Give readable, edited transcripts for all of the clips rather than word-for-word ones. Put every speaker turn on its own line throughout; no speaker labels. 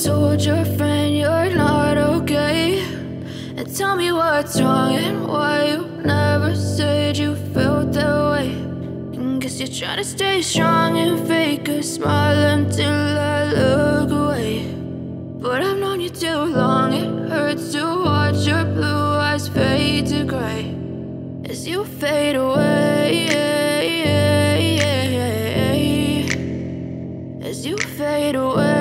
told your friend you're not okay, and tell me what's wrong and why you never said you felt that way. And guess you're trying to stay strong and fake a smile until I look away. But I've known you too long, it hurts to watch your blue eyes fade to gray as you fade away, as you fade away.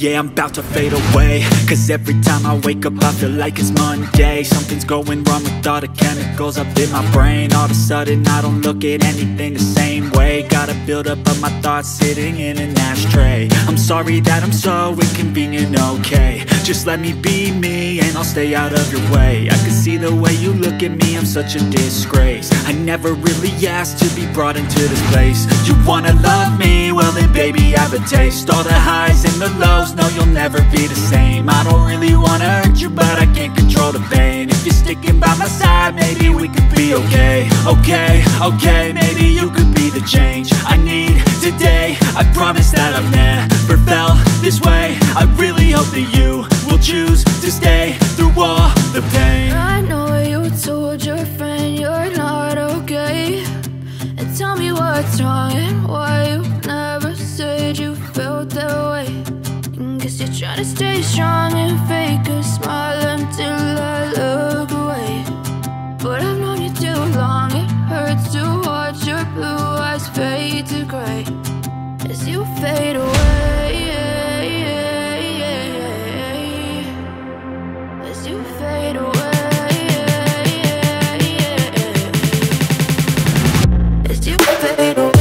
Yeah, I'm about to fade away, cause every time I wake up I feel like it's Monday. Something's going wrong with all the chemicals up in my brain. All of a sudden I don't look at anything the same way. Got a buildup of my thoughts sitting in an ashtray. I'm sorry that I'm so inconvenient, okay. Just let me be me and I'll stay out of your way. I can see the way you look at me, I'm such a disgrace. I never really asked to be brought into this place. You wanna love me? Well then baby have a taste. All the highs and the lows, no, you'll never be the same. I don't really wanna hurt you, but I can't control the pain. If you're sticking by my side, maybe we could be okay. Okay, maybe you could be the change I need today. I promise that I've never felt this way. I really hope that you will choose to stay through all the pain.
I know you told your friend you're not okay, and tell me what's wrong and why you never said you felt that way. Guess you're trying to stay strong and fake a smile until I look away. But I've known you too long, it hurts to watch your blue eyes fade to gray as you fade away, as you fade away, as you fade away.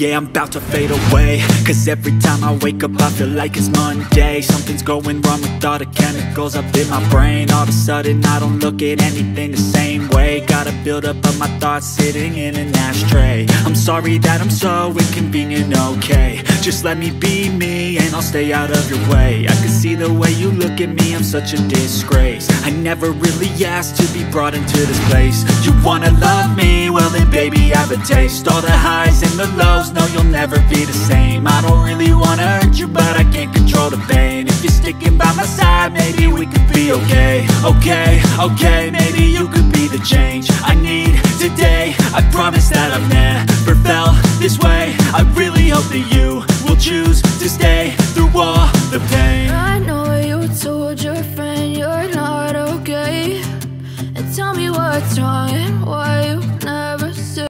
Yeah, I'm about to fade away, cause every time I wake up I feel like it's Monday. Something's going wrong with all the chemicals up in my brain. All of a sudden I don't look at anything the same way. Gotta build up of my thoughts sitting in an ashtray. I'm sorry that I'm so inconvenient, okay. Just let me be me and I'll stay out of your way. I can see the way you look at me, I'm such a disgrace. I never really asked to be brought into this place. You wanna love me? Well then baby I have a taste. All the highs and the lows, no you'll never be the same. I don't really wanna hurt you but I can't control the pain. If you're sticking by my side maybe we could be okay. Okay, maybe you could be the change.